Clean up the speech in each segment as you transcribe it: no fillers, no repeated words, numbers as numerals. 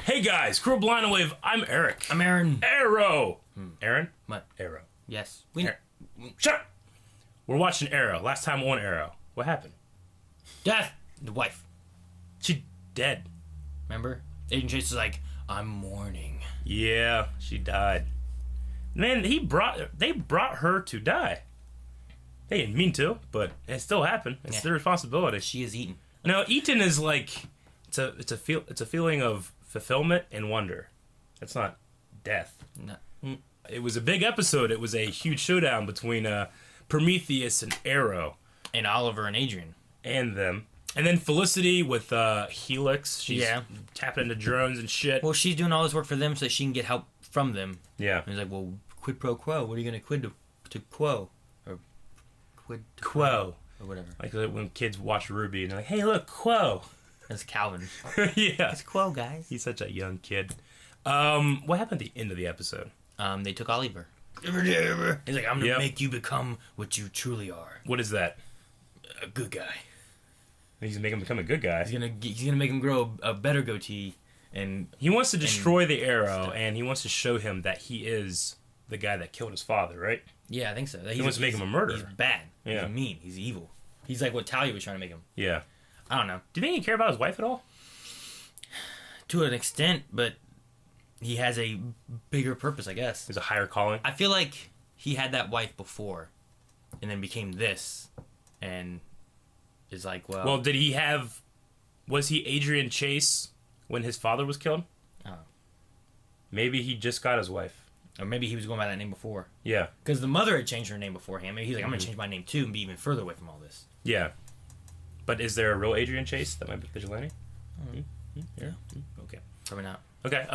Hey guys, Crew Blind Wave. I'm Eric. I'm Aaron. Arrow. Aaron? What? Arrow. Yes. Shut up. We're watching Arrow. Last time on Arrow. What happened? Death. The wife. She dead. Remember? Agent Chase is like, I'm mourning. Yeah, she died. Man, they brought her to die. They didn't mean to, but it still happened. It's their responsibility. She is eaten. No, eaten is like it's a feeling of fulfillment and wonder. It's not death. No. It was a big episode. It was a huge showdown between Prometheus and Arrow. And Oliver and Adrian. And them. And then Felicity with Helix. She's tapping into drones and shit. Well, she's doing all this work for them so that she can get help from them. Yeah. And he's like, well, quid pro quo. What are you going to quid to quo? Or quid to Quo. Or whatever. Like when kids watch Ruby and they're like, hey, look, Quo. That's Calvin. Yeah. It's quo, guys. He's such a young kid. What happened at the end of the episode? They took Oliver. He's like, I'm going to make you become what you truly are. What is that? A good guy. He's gonna make him become a good guy. He's gonna make him grow a better goatee, and he wants to destroy the Arrow, and he wants to show him that he is the guy that killed his father, right? Yeah, I think so. He wants to make him a murderer. He's bad. Yeah. He's mean. He's evil. He's like what Talia was trying to make him. Yeah. I don't know. Do you think he care about his wife at all? To an extent, but he has a bigger purpose, I guess. There's a higher calling. I feel like he had that wife before, and then became this, and is like, well... Well, did he have... Was he Adrian Chase when his father was killed? Oh. Maybe he just got his wife. Or maybe he was going by that name before. Yeah. Because the mother had changed her name beforehand. Maybe he's like, I'm going to change my name too and be even further away from all this. Yeah. But is there a real Adrian Chase that might be vigilante? Yeah. Okay. Probably not. Okay,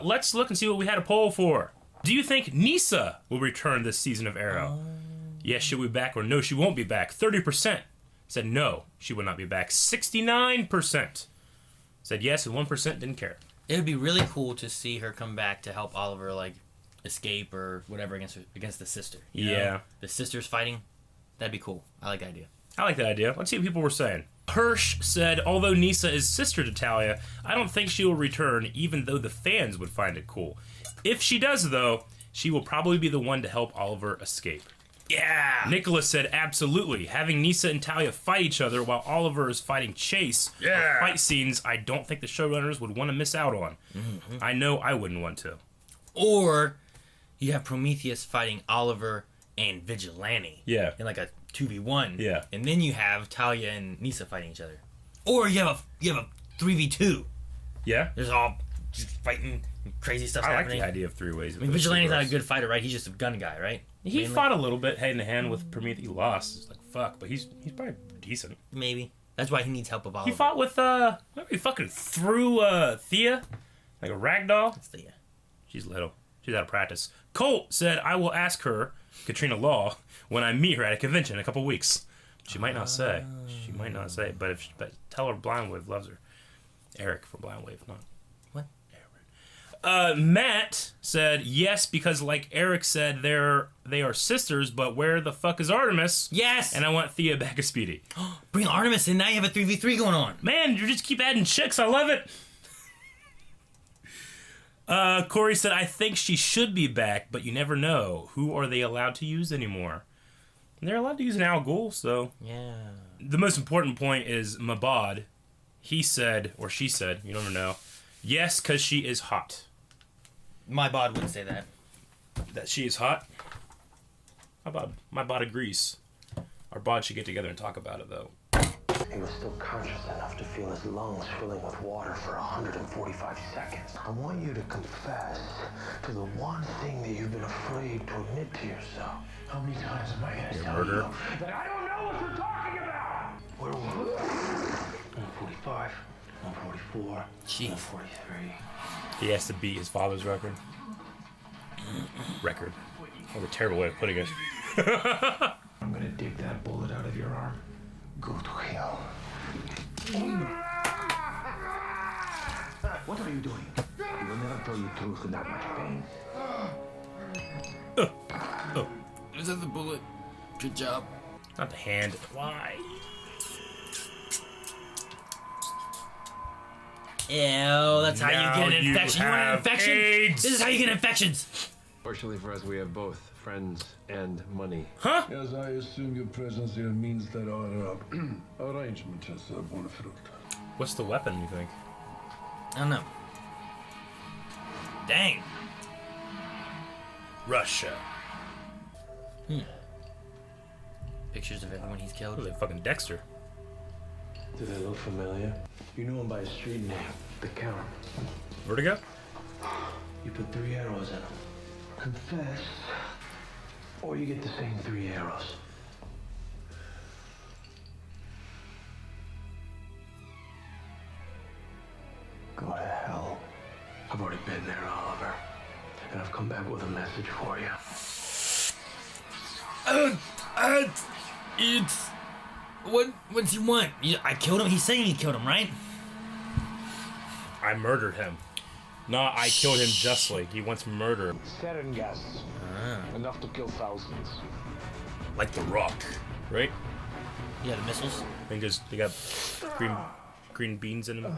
let's look and see what we had a poll for. Do you think Nissa will return this season of Arrow? Yes, she'll be back, or no, she won't be back. 30% said no, she will not be back. 69% said yes, and 1% didn't care. It would be really cool to see her come back to help Oliver, like, escape or whatever against the sister. You know? The sisters fighting. That'd be cool. I like the idea. I like that idea. Let's see what people were saying. Hirsch said, although Nissa is sister to Talia, I don't think she will return, even though the fans would find it cool. If she does, though, she will probably be the one to help Oliver escape. Yeah! Nicholas said, absolutely. Having Nissa and Talia fight each other while Oliver is fighting Chase are fight scenes I don't think the showrunners would want to miss out on. Mm-hmm. I know I wouldn't want to. Or you have Prometheus fighting Oliver and Vigilante. Yeah. In like a 2v1. Yeah. And then you have Talia and Nissa fighting each other. Or you have a 3v2. Yeah? There's all just fighting crazy stuff happening. I like the idea of three ways. I mean, Vigilante's not a good fighter, right? He's just a gun guy, right? He fought a little bit hand in hand with Prometheus. He lost. It's like, fuck, but he's probably decent. Maybe. That's why he needs help with Oliver. He fought with, remember he fucking threw Thea? Like a rag doll? That's Thea. She's little. She's out of practice. Colt said, I will ask her, Katrina Law, when I meet her at a convention in a couple weeks. She might not say. She might not say. But tell her Blind Wave loves her. Eric from Blind Wave, not... What? Matt said, yes, because like Eric said, they are sisters, but where the fuck is Artemis? Yes! And I want Thea back as Speedy. Bring Artemis in, now you have a 3v3 going on. Man, you just keep adding chicks. I love it. Corey said, I think she should be back, but you never know. Who are they allowed to use anymore? They're allowed to use an Al Ghul, so... Yeah. The most important point is Mabad. He said, or she said, you never know, yes, because she is hot. My bod wouldn't say that. That she is hot? My bod agrees. Our bod should get together and talk about it, though. He was still conscious enough to feel his lungs filling with water for 145 seconds. I want you to confess to the one thing that you've been afraid to admit to yourself. How many times am I going to tell you that I don't know what you're talking about? Where were we? 145, 144, Jeez. 143. He has to beat his father's record. Record. What a terrible way of putting it. I'm going to dig that bullet out of your arm. Go to hell. What are you doing? You will never tell you truth with that much pain. Is that the bullet? Good job. Not the hand. Why? Ew, that's how you get an infection. You want an infection? AIDS. This is how you get infections. Fortunately for us, we have both friends and money. Huh? Yes, I assume your presence here means that our arrangement has borne fruit. What's the weapon, you think? I don't know. Dang. Russia. Pictures of everyone he's killed. Look like fucking Dexter. Do they look familiar? You know him by his street name, the Count. Vertigo? You put 3 arrows in him. Confess, or you get the same 3 arrows. Go to hell. I've already been there, Oliver. And I've come back with a message for you. It's... What's he want? I killed him? He's saying he killed him, right? I murdered him. No, I killed him justly. He wants murder. Sarin gas. Enough to kill thousands. Like the Rock, right? Yeah, the missiles. I think they got green beans in them.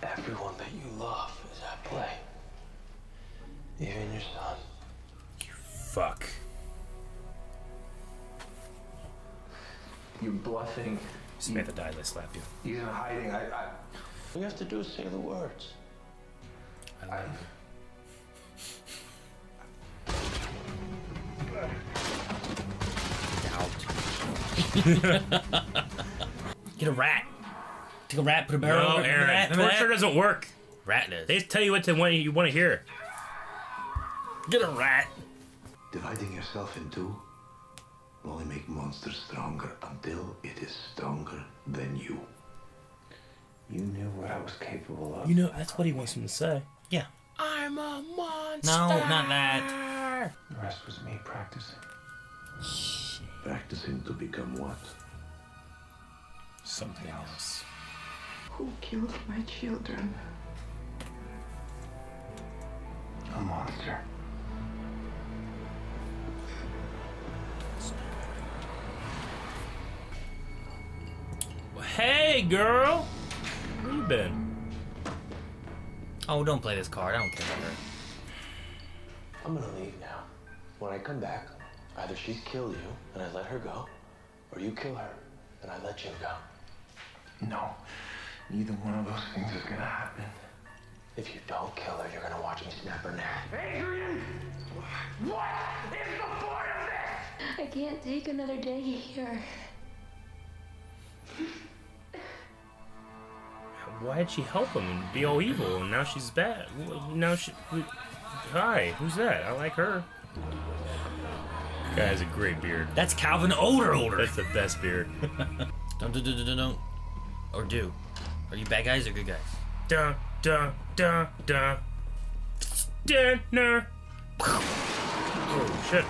Everyone that you love is at play. Even your son. Fuck. You're bluffing. Samantha died, let's slap you. He's in hiding. All you have to do is say the words. I love you. Get a rat. Take a rat, put a barrel No, over it. Aaron. Remember that? Torture doesn't work. Rat does. They tell you what you want to hear. Get a rat. Dividing yourself in two will only make monsters stronger until it is stronger than you. You knew what I was capable of. You know, that's what he wants him to say. Yeah. I'm a monster. No, not that. The rest was me practicing. Practicing to become what? Something else. Who killed my children? A monster. Hey, girl. Where you been? Oh, don't play this card. I don't care about her. I'm gonna leave now. When I come back, either she's killed you and I let her go, or you kill her and I let you go. No, neither one of those things is gonna happen. If you don't kill her, you're gonna watch me snap her neck. Adrian! What is the point of this? I can't take another day here. Why did she help him and be all evil and now she's bad? Now she... Hi, who's that? I like her. Guy has a great beard. That's Calvin older. That's the best beard. Don't. Or do. Are you bad guys or good guys? Dun, dun, dun, dun. Dinner. Oh, shit.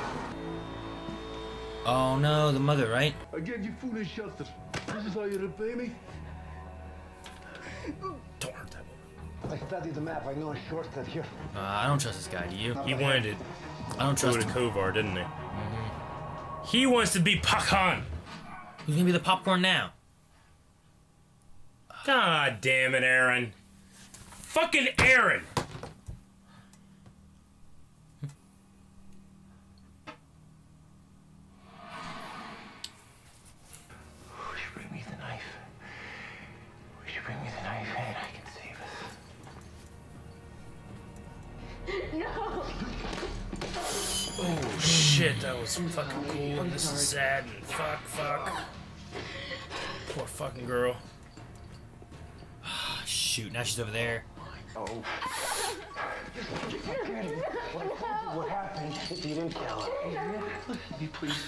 Oh no, the mother, right? I gave you food and shelter. This is how you repay me? Don't hurt that woman. I studied the map. I know a shortcut here. I don't trust this guy, do you? He wanted to I don't go trust to him. Kovar, didn't he? He wants to be Pakan. Who's gonna be the popcorn now? God damn it, Aaron. Fucking Aaron. Would you bring me the knife? Would you bring me the knife and I can save us? No! Oh shit, that was fucking cool. And this is sad and fuck. Poor fucking girl. Shoot, now she's over there. What happened if you didn't kill her? Listen to me, please.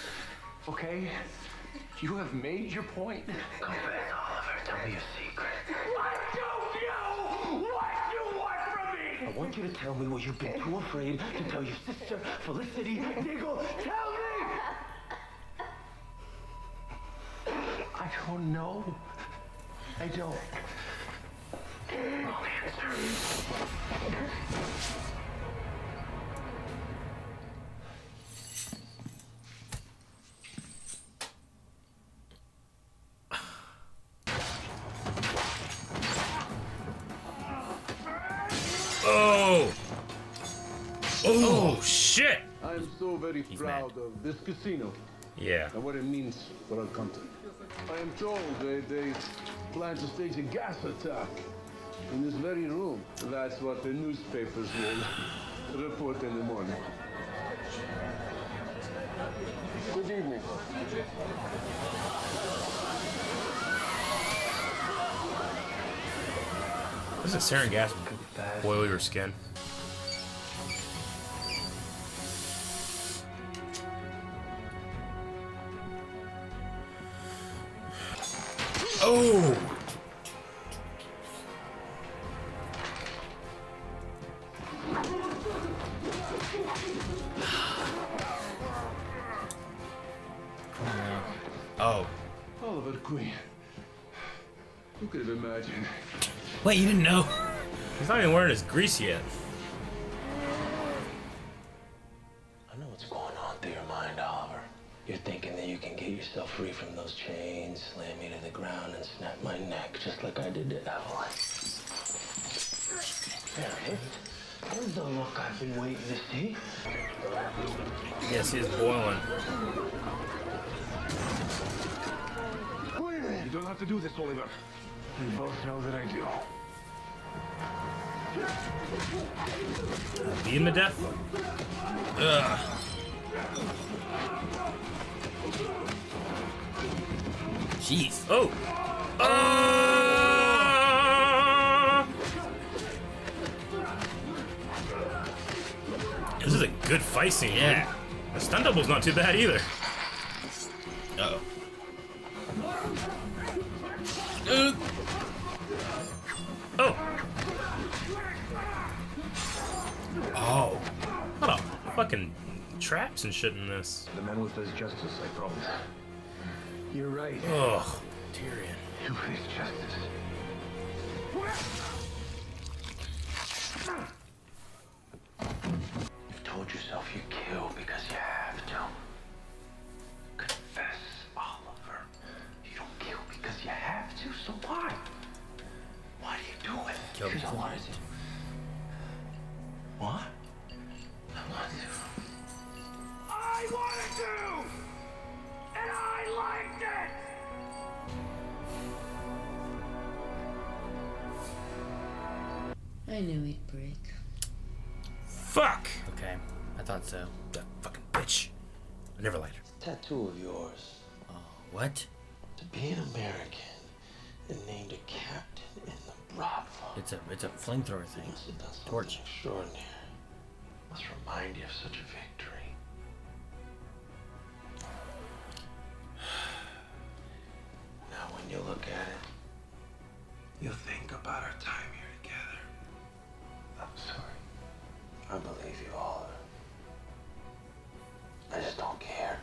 Okay? You have made your point. Confess, Oliver. Tell me a secret. I don't know what you want from me! I want you to tell me what you've been too afraid to tell your sister, Felicity Diggle. Tell me! I don't know. I don't. Wrong answer. Oh! Oh, shit! I'm so very proud of this casino. Yeah. And what it means for our country. I am told they plan to stage a gas attack in this very room. That's what the newspapers will report in the morning. Good evening. This is sarin gas boil your skin. Oh! Oh. Oliver Queen. Who could have imagined? Wait, you didn't know? He's not even wearing his grease yet. I know what's going on through your mind, Oliver. You're thinking that you can get yourself free from those chains, slam me to the ground, and snap my neck, just like I did to Evelyn. There, here's the look I've been waiting to see. Yes, he is boiling. You don't have to do this, Oliver. We both know that I do. Beating to death? Ugh. Jeez. Oh! This is a good fight scene. Yeah. The stunt double's not too bad either. Uh-oh. Oh! Oh. What a fucking traps and shit in this. The man will face justice, I promise. You're right. Oh, Tyrion. You face justice. You've told yourself you kill because you have to. Confess, Oliver. You don't kill because you have to, so why? Why do you do it? Kill Because I because- wanted to. What? I want to. I wanted to! And I liked it! I knew he'd break. Fuck! Okay. I thought so. That fucking bitch. I never liked her. Tattoo of yours. What? To be an American and named a captain in the Broad Vault. It's a flamethrower thing. Must have done something Torch. extraordinary. Must remind you of such a victory. Now when you look at it, you'll think about our time here together. I'm sorry. I believe you, Oliver. I just don't care.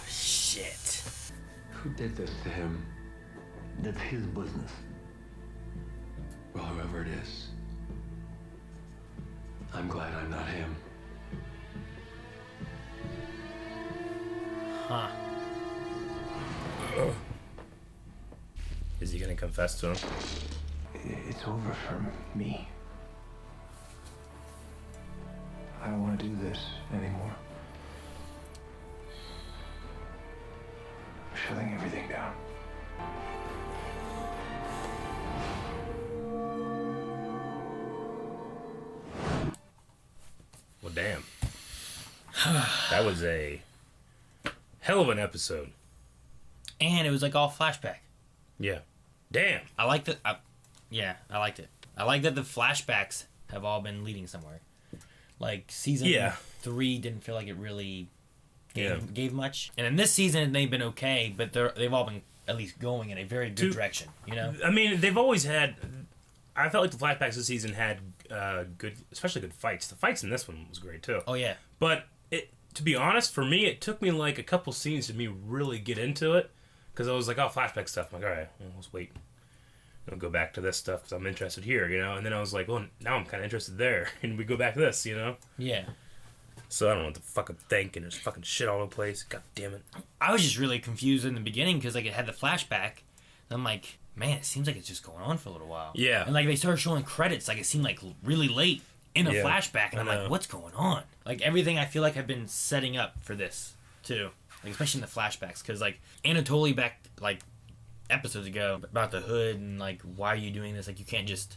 Shit. Who did this to him? That's his business. Well, whoever it is. I'm glad I'm not him. Huh. Is he gonna confess to him? It's over for me. I don't want to do this anymore. I'm shutting everything down. Well, damn. That was a hell of an episode. And it was like all flashback. Yeah. Damn. I like that. Yeah, I liked it. I like that the flashbacks have all been leading somewhere. Like season 3 didn't feel like it really gave much, and in this season they've been okay, but they've all been at least going in a very good direction. You know, I mean, they've always had. I felt like the flashbacks this season had good, especially good fights. The fights in this one was great too. Oh yeah, but to be honest, for me, it took me like a couple scenes to me really get into it because I was like, oh, flashback stuff. I'm like, all right, well, let's wait. I'll go back to this stuff because I'm interested here, you know. And then I was like, well, now I'm kind of interested there, and we go back to this, you know. Yeah. So I don't know what to fucking think, and there's fucking shit all over the place. God damn it. I was just really confused in the beginning because like it had the flashback. And I'm like, man, it seems like it's just going on for a little while. Yeah. And like they started showing credits, like it seemed like really late in a Yeah, flashback, and I'm I know. like, what's going on? Like everything I feel like I've been setting up for this too, like especially in the flashbacks, because like Anatoly back like episodes ago about the hood and like why are you doing this? Like you can't just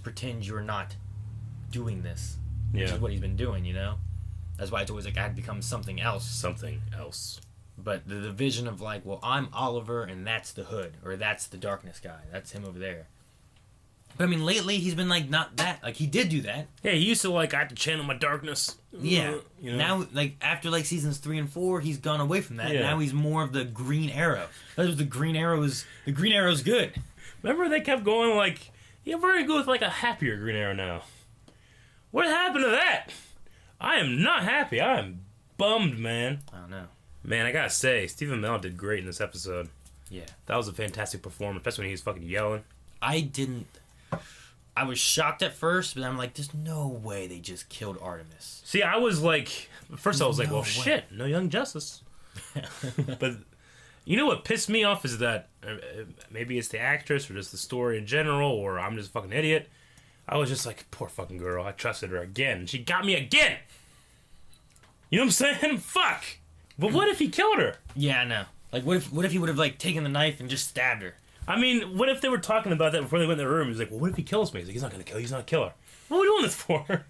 pretend you're not doing this. Which is what he's been doing, you know. That's why it's always like I had to become something else. Something else. But the vision of like, well, I'm Oliver and that's the hood, or that's the darkness guy. That's him over there. But I mean, lately he's been like not that. Like he did do that. Yeah, he used to like I had to channel my darkness. Yeah. You know? Now, like after like seasons 3 and 4, he's gone away from that. Yeah. Now he's more of the Green Arrow. That was the Green Arrow's good. Remember they kept going like, yeah, we're gonna go with like a happier Green Arrow now. What happened to that? I am not happy. I am bummed, man. I don't know. Man, I gotta say, Stephen Amell did great in this episode. Yeah. That was a fantastic performance, especially when he was fucking yelling. I was shocked at first, but I'm like, there's no way they just killed Artemis. See, I was like, first I was like, No well, way. shit, no Young Justice. But you know what pissed me off is that maybe it's the actress or just the story in general, or I'm just a fucking idiot. I was just like, poor fucking girl. I trusted her again. And she got me again. You know what I'm saying? Fuck. But what if he killed her? Yeah, I know. Like, what if he would have like taken the knife and just stabbed her? I mean, what if they were talking about that before they went in the room? He was like, well, what if he kills me? He's like, he's not going to kill you. He's not a killer. What are we doing this for?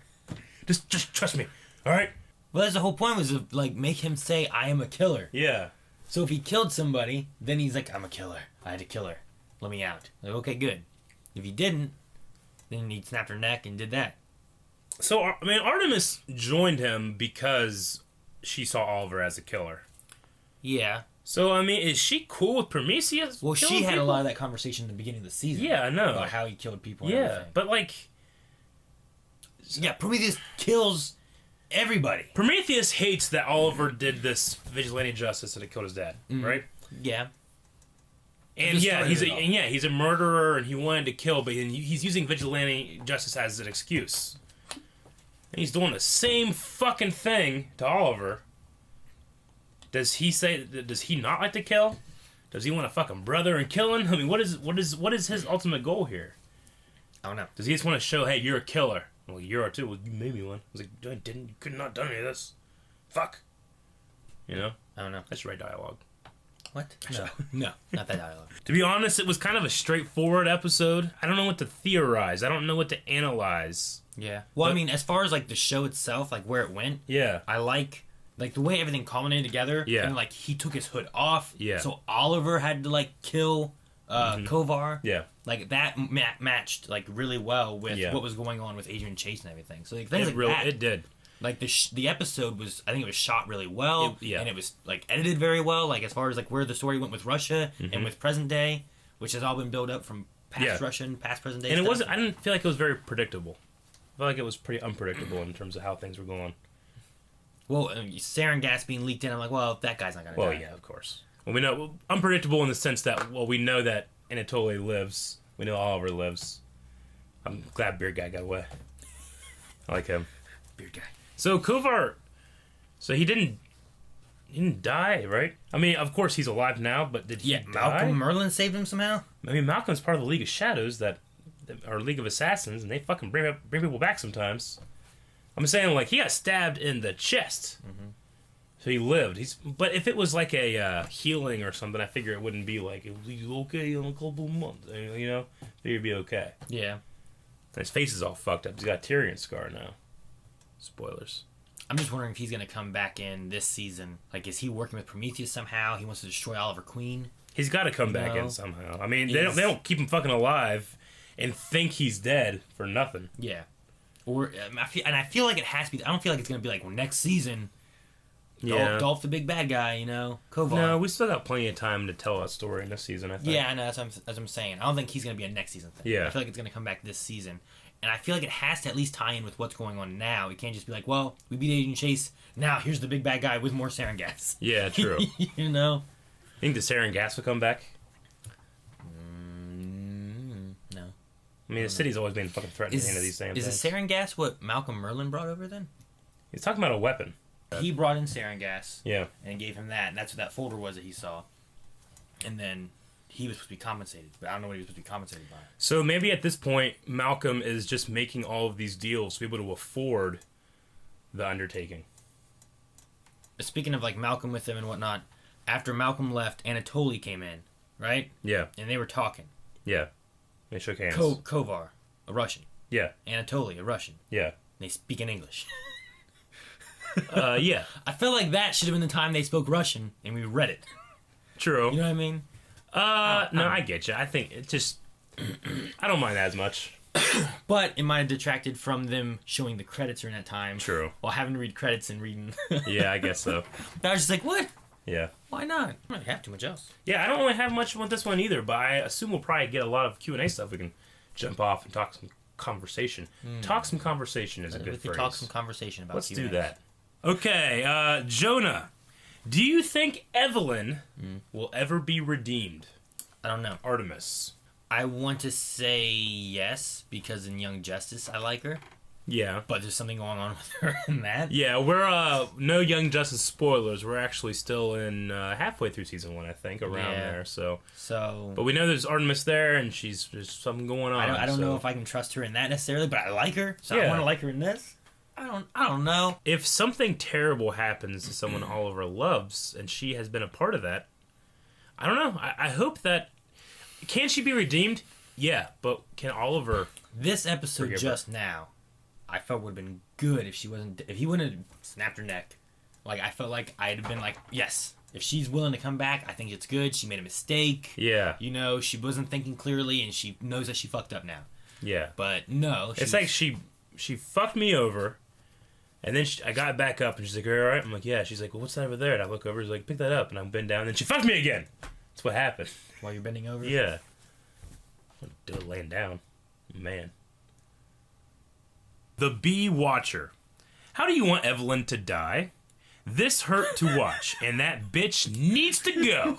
Just trust me. All right? Well, that's the whole point, was to like make him say, I am a killer. Yeah. So if he killed somebody, then he's like, I'm a killer. I had to kill her. Let me out. Like, okay, good. If he didn't, then he snapped her neck and did that. So, I mean, Artemis joined him because she saw Oliver as a killer. Yeah. So, I mean, is she cool with Prometheus? Well, she killing had people? a lot of that conversation in the beginning of the season. Yeah, I know. About how he killed people and Yeah, everything. but like, Yeah, Prometheus kills everybody. Prometheus hates that Oliver did this vigilante justice and it killed his dad, right? Yeah. And He yeah, started it all. he's a murderer and he wanted to kill, but he's using vigilante justice as an excuse. And he's doing the same fucking thing to Oliver. Does he not like to kill? Does he want a fucking brother and kill him? I mean, what is his ultimate goal here? I don't know. Does he just want to show, hey, you're a killer? Well, you are too. Well, you made me one. I was like, you could not done any of this. Fuck. You know? I don't know. That's right dialogue. What? No. No, not that dialogue. To be honest, it was kind of a straightforward episode. I don't know what to theorize. I don't know what to analyze. Yeah. Well, I mean, as far as like the show itself, like where it went, Yeah. I like the way everything culminated together. Yeah. And like he took his hood off. Yeah. So Oliver had to like kill Kovar. Yeah. Like that matched like really well with Yeah. what was going on with Adrian Chase and everything. So like things like that. It did. Like the episode was, I think it was shot really well. Yeah. And it was like edited very well. Like as far as like where the story went with Russia and with present day, which has all been built up from past Yeah. Russian, past present day. And it stuff. wasn't. I didn't feel like it was very predictable. I felt like it was pretty unpredictable in terms of how things were going. Well, sarin gas being leaked in, I'm like, well, that guy's not gonna Well, die. yeah, of course. Well, we know unpredictable in the sense that we know that Anatoly lives. We know Oliver lives. I'm glad Beard Guy got away. I like him. Beard guy. So Kovar, he didn't die, right? I mean, of course he's alive now, but did he die? Malcolm Merlin saved him somehow. I mean, Malcolm's part of the League of Shadows, or League of Assassins, and they fucking bring people back sometimes. I'm saying, like, he got stabbed in the chest, so he lived. But if it was like a healing or something, I figure it wouldn't be like, he's okay in a couple months, you know? He'd be okay. Yeah. And his face is all fucked up. He's got a Tyrion scar now. Spoilers. I'm just wondering if he's gonna come back in this season. Like, is he working with Prometheus somehow? He wants to destroy Oliver Queen. He's got to come back in somehow. I mean, they don't keep him fucking alive and think he's dead for nothing. Yeah. Or I feel like it has to be. I don't feel like it's gonna be like next season. Yeah. Dolph the big bad guy, you know, Kovar. No, we still got plenty of time to tell that story in this season, I think. Yeah, I know. That's what I'm saying. I don't think he's gonna be a next season thing. Yeah. I feel like it's gonna come back this season, and I feel like it has to at least tie in with what's going on now. It can't just be like, well, we beat Agent Chase. Now here's the big bad guy with more sarin gas. Yeah, true. You know. Think the sarin gas will come back? No. I mean, the city's always been fucking threatening into these same Is things. the sarin gas what Malcolm Merlin brought over then? He's talking about a weapon. He brought in sarin gas. Yeah. And gave him that, and that's what that folder was that he saw. And then he was supposed to be compensated, but I don't know what he was supposed to be compensated by. So maybe at this point, Malcolm is just making all of these deals to be able to afford the undertaking. But speaking of like Malcolm with them and whatnot, after Malcolm left, Anatoly came in, right? Yeah. And they were talking. Yeah. They shook hands. Kovar, a Russian. Yeah. Anatoly, a Russian. Yeah. They speak in English. Yeah. I feel like that should have been the time they spoke Russian and we read it. True. You know what I mean? No, I get you. I think it just... I don't mind that as much. But it might have detracted from them showing the credits during that time. True. While having to read credits and reading. Yeah, I guess so. I was just like, what? Yeah. Why not? I don't really have too much else. Yeah, I don't really have much with this one either, but I assume we'll probably get a lot of Q&A stuff. We can jump off and talk some conversation. Talk some conversation is a good We phrase. could talk some conversation about Let's Q&As. do that. Okay, Jonah, do you think Evelyn will ever be redeemed? I don't know. Artemis. I want to say yes, because in Young Justice, I like her. Yeah. But there's something going on with her in that. Yeah, we're, no Young Justice spoilers. We're actually still in halfway through season 1, I think, around there, so. But we know there's Artemis there, and there's something going on. I don't know if I can trust her in that necessarily, but I like her, so I want to like her in this. I don't know. If something terrible happens to someone Oliver loves, and she has been a part of that, I don't know. I hope that... Can she be redeemed? Yeah, but can Oliver... This episode just now, I felt would have been good if she wasn't... If he wouldn't have snapped her neck. Like, I felt like I'd have been like, yes, if she's willing to come back, I think it's good. She made a mistake. Yeah. You know, she wasn't thinking clearly, and she knows that she fucked up now. Yeah. But no. It's like she fucked me over, and then I got back up, and she's like, all right? I'm like, yeah. She's like, well, what's that over there? And I look over, she's like, pick that up, and I bend down, and then she fucked me again. That's what happened. While you're bending over? Yeah. I'm do it laying down. Man. The Bee Watcher. How do you want Evelyn to die? This hurt to watch, and that bitch needs to go.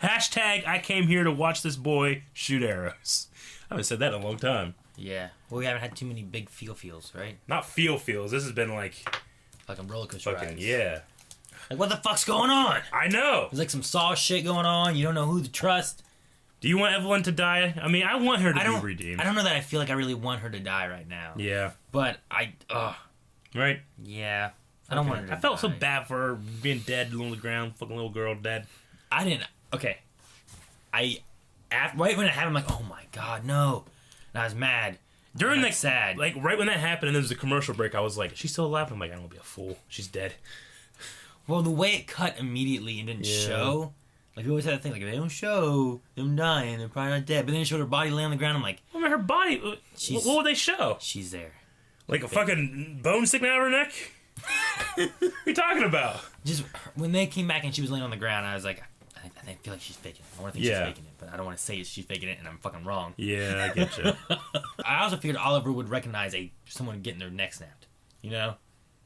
Hashtag I came here to watch this boy shoot arrows. I haven't said that in a long time. Yeah. Well, we haven't had too many big feels, right? Not feels. This has been like a roller coaster ride. Yeah. Like, what the fuck's going on? I know. There's like some Saw shit going on. You don't know who to trust. Do you want Evelyn to die? I mean, I want her to be redeemed. I don't know that I feel like I really want her to die right now. Yeah. But Right? Yeah. I don't want her to I felt die. so bad for her being dead on the ground, fucking little girl dead. I didn't. Okay. Right when it happened, I'm like, oh my god, no. And I was mad. During that, sad. Like, right when that happened and there was a commercial break, I was like, she's still alive? I'm like, I don't want to be a fool. She's dead. Well, the way it cut immediately and didn't show, like, we always had that thing, like, if they don't show them dying, they're probably not dead. But then it showed her body laying on the ground, I'm like... I mean, her body... What would they show? She's there. Like a fucking bone sticking out of her neck? What are you talking about? Just, when they came back and she was laying on the ground, I was like, I feel like she's faking it. I want to think she's faking it, but I don't want to say she's faking it and I'm fucking wrong. Yeah, I get you. I also figured Oliver would recognize someone getting their neck snapped, you know?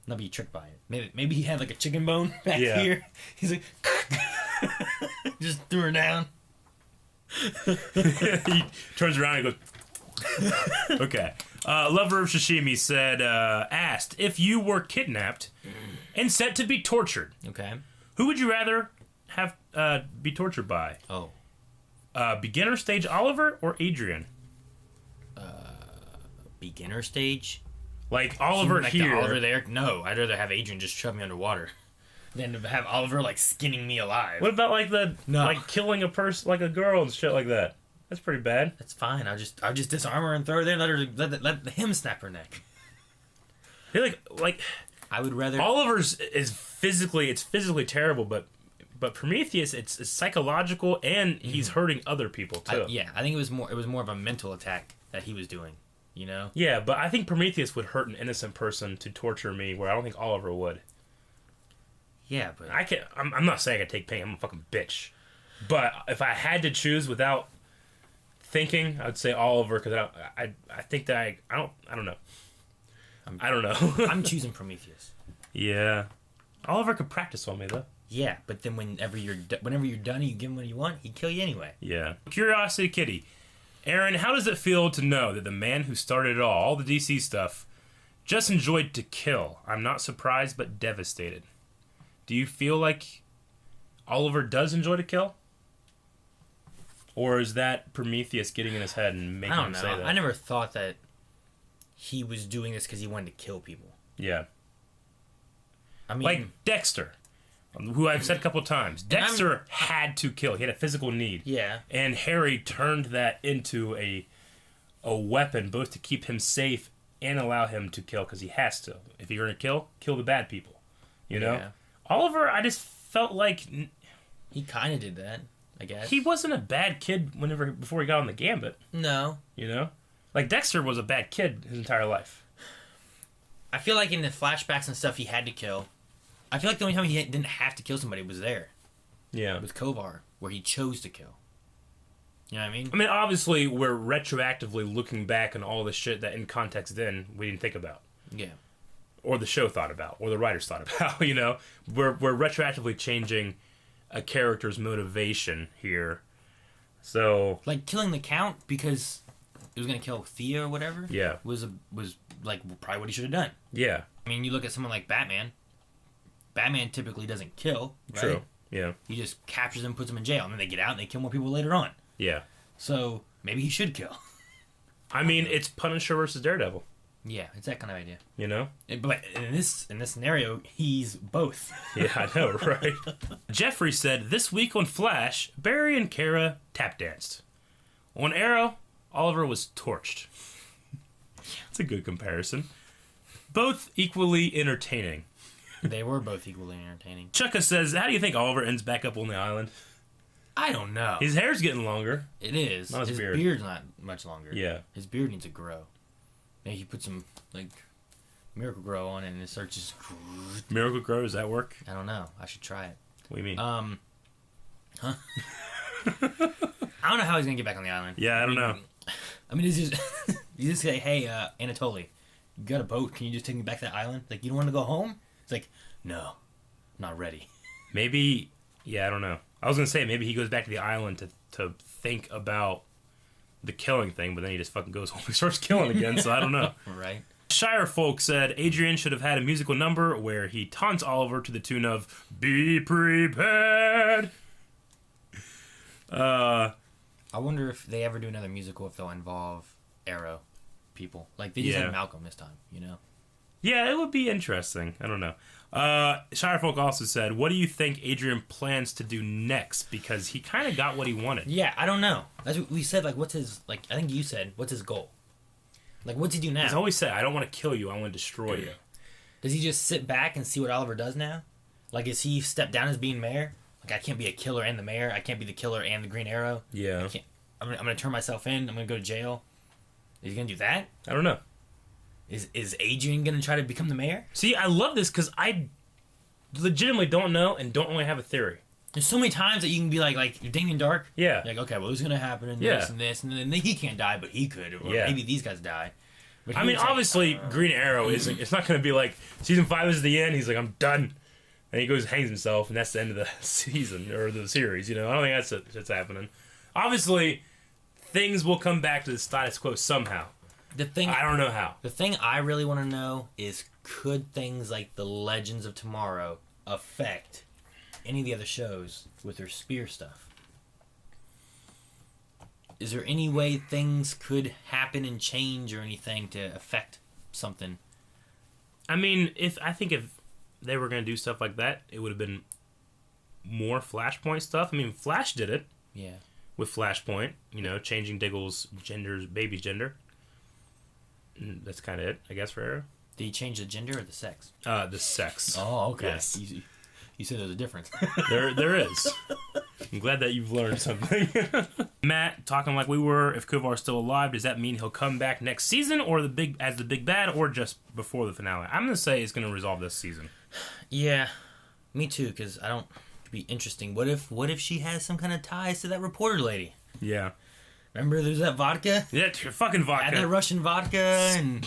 Not be tricked by it. Maybe he had like a chicken bone back here. He's like, just threw her down. He turns around and goes, okay. Lover of Sashimi said, asked, if you were kidnapped and set to be tortured, who would you rather have be tortured by? Beginner stage Oliver or Adrian? Beginner stage? Like Oliver here. Oliver there? No, I'd rather have Adrian just shove me underwater than to have Oliver like skinning me alive. What about like like killing a person, like a girl and shit like that? That's pretty bad. That's fine. I'll just disarm her and throw her there and let him snap her neck. I feel like I would rather Oliver's is physically terrible, but Prometheus it's psychological and he's hurting other people too. I think it was more of a mental attack that he was doing. You know? Yeah, but I think Prometheus would hurt an innocent person to torture me, where I don't think Oliver would. Yeah, but I'm not saying I take pain. I'm a fucking bitch. But if I had to choose without thinking, I'd say Oliver because I think that I don't know. I don't know. I'm choosing Prometheus. Yeah, Oliver could practice on me though. Yeah, but then whenever you're done, and you give him what you want, he'd kill you anyway. Yeah. Curiosity Kitty. Aaron, how does it feel to know that the man who started it all the DC stuff, just enjoyed to kill? I'm not surprised, but devastated. Do you feel like Oliver does enjoy to kill? Or is that Prometheus getting in his head and making him say that? I never thought that he was doing this because he wanted to kill people. Yeah. I mean, like Dexter, who I've said a couple of times. Dexter had to kill. He had a physical need. Yeah. And Harry turned that into a weapon, both to keep him safe and allow him to kill, because he has to. If you're going to kill the bad people. You know? Yeah. Oliver, I just felt like... He kind of did that, I guess. He wasn't a bad kid before he got on the Gambit. No. You know? Like, Dexter was a bad kid his entire life. I feel like in the flashbacks and stuff, he had to kill. I feel like the only time he didn't have to kill somebody was there. Yeah. With Kovar, where he chose to kill. You know what I mean? I mean, obviously, we're retroactively looking back on all the shit that in context then we didn't think about. Yeah. Or the show thought about, or the writers thought about, you know? We're retroactively changing a character's motivation here. So... Like, killing the Count because it was going to kill Thea or whatever? Yeah. Was like, probably what he should have done. Yeah. I mean, you look at someone like Batman. Batman typically doesn't kill, right? True, yeah. He just captures them, puts them in jail, and then they get out and they kill more people later on. Yeah. So, maybe he should kill. I mean, it's Punisher versus Daredevil. Yeah, it's that kind of idea. You know? But in this scenario, he's both. Yeah, I know, right? Jeffrey said, this week on Flash, Barry and Kara tap danced. On Arrow, Oliver was torched. It's a good comparison. Both equally entertaining. They were both equally entertaining. Chucka says, how do you think Oliver ends back up on the island? I don't know. His hair's getting longer. It is. Not his beard. Beard's not much longer. Yeah. His beard needs to grow. Maybe he put some, like, Miracle Grow on it and it starts just... Miracle Grow, does that work? I don't know. I should try it. What do you mean? Huh? I don't know how he's going to get back on the island. Yeah, I don't know. I mean, it's just... you just say, hey, Anatoly, you got a boat. Can you just take me back to that island? Like, you don't want to go home? It's like, no, I'm not ready. Maybe, yeah, I don't know. I was going to say, maybe he goes back to the island to think about the killing thing, but then he just fucking goes home and starts killing again, so I don't know. Right. Shire Folk said Adrian should have had a musical number where he taunts Oliver to the tune of "Be prepared." I wonder if they ever do another musical, if they'll involve Arrow people. Like, they just had Malcolm this time, you know? Yeah, it would be interesting. I don't know. Shire Folk also said, what do you think Adrian plans to do next? Because he kind of got what he wanted. Yeah, I don't know. That's what we said, like, what's his, like, I think you said, what's his goal? Like, what's he do now? He's always said, I don't want to kill you, I want to destroy you. Does he just sit back and see what Oliver does now? Like, is he stepped down as being mayor? Like, I can't be a killer and the mayor. I can't be the killer and the Green Arrow. Yeah. I'm gonna turn myself in. I'm gonna go to jail. Is he gonna do that? I don't know. Is Adrian gonna try to become the mayor? See, I love this because I legitimately don't know and don't really have a theory. There's so many times that you can be like you're Damien Dark. Yeah. Like, okay, well, this is gonna happen and this and this, and then he can't die, but he could, or maybe these guys die. But I mean, obviously, Green Arrow isn't. It's not going to be like season 5 is the end. He's like, I'm done, and he goes and hangs himself, and that's the end of the season or the series. You know, I don't think that's happening. Obviously, things will come back to the status quo somehow. I don't know how. The thing I really want to know is, could things like the Legends of Tomorrow affect any of the other shows with their spear stuff? Is there any way things could happen and change or anything to affect something? I mean, if they were going to do stuff like that, it would have been more Flashpoint stuff. I mean, Flash did it. Yeah. With Flashpoint, you know, changing Diggle's baby's gender. And that's kind of it, I guess, for Arrow. Did he change the gender or the sex? The sex. Oh, okay. Yes. You said there's a difference. There is. I'm glad that you've learned something. Matt, talking like we were, if Kovar's still alive, does that mean he'll come back next season or as the big bad or just before the finale? I'm going to say it's going to resolve this season. Yeah, me too, because I don't... It'd be interesting. What if she has some kind of ties to that reporter lady? Yeah. Remember there's that vodka? Yeah, fucking vodka. Had that Russian vodka, and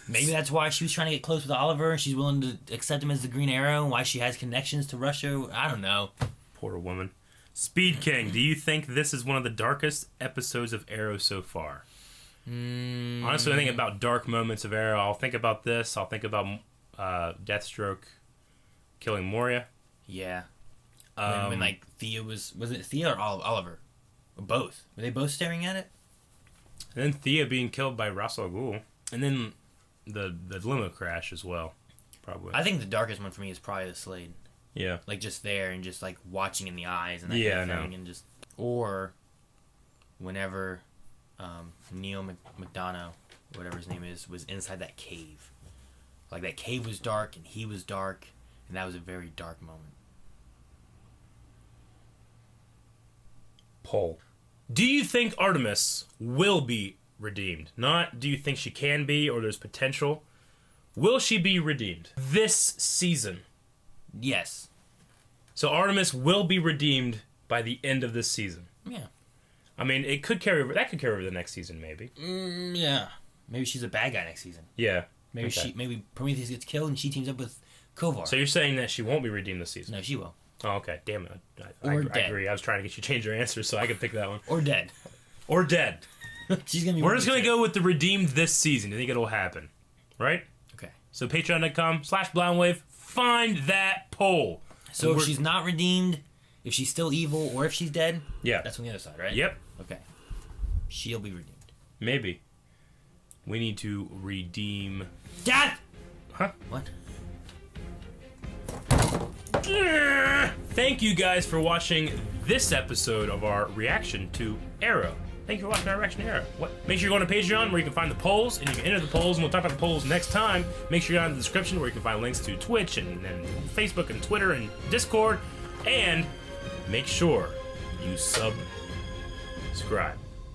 maybe that's why she was trying to get close with Oliver, and she's willing to accept him as the Green Arrow, and why she has connections to Russia. I don't know. Poor woman. Speed King, do you think this is one of the darkest episodes of Arrow so far? Honestly, I think about dark moments of Arrow. I'll think about this. I'll think about Deathstroke killing Moria. Yeah. When like Thea was it Thea or Oliver? Both. Were they both staring at it? And then Thea being killed by Ra's al Ghul. And then the limo crash as well. Probably. I think the darkest one for me is probably the Slade. Yeah. Like, just there and just, like, watching in the eyes and that Yeah, kind of thing. I know. And just... Or whenever Neil McDonough, whatever his name is, was inside that cave. Like, that cave was dark and he was dark. And that was a very dark moment. Poll. Do you think Artemis will be redeemed? Not do you think she can be or there's potential. Will she be redeemed this season? Yes. So Artemis will be redeemed by the end of this season. Yeah. I mean, it could carry over. That could carry over the next season, maybe. Yeah. Maybe she's a bad guy next season. Yeah. Maybe maybe Prometheus gets killed and she teams up with Kovar. So you're saying that she won't be redeemed this season? No, she will. Oh, okay. Damn it. I Dead. agree. I was trying to get you to change your answer so I could pick that one. Or dead. Or dead. She's gonna be. We're just gonna go with the redeemed this season. You think it'll happen, right? Okay. So patreon.com/blindwave. Find that poll. So if she's not redeemed, if she's still evil, or if she's dead, yeah, that's on the other side, right? Yep. Okay. She'll be redeemed. Maybe. We need to redeem. Dad. Huh? What? Thank you guys for watching this episode of our reaction to Arrow. Thank you for watching our reaction to Arrow. Make sure you're going to Patreon where you can find the polls, and you can enter the polls, and we'll talk about the polls next time. Make sure you're in the description where you can find links to Twitch and Facebook and Twitter and Discord. And make sure you subscribe.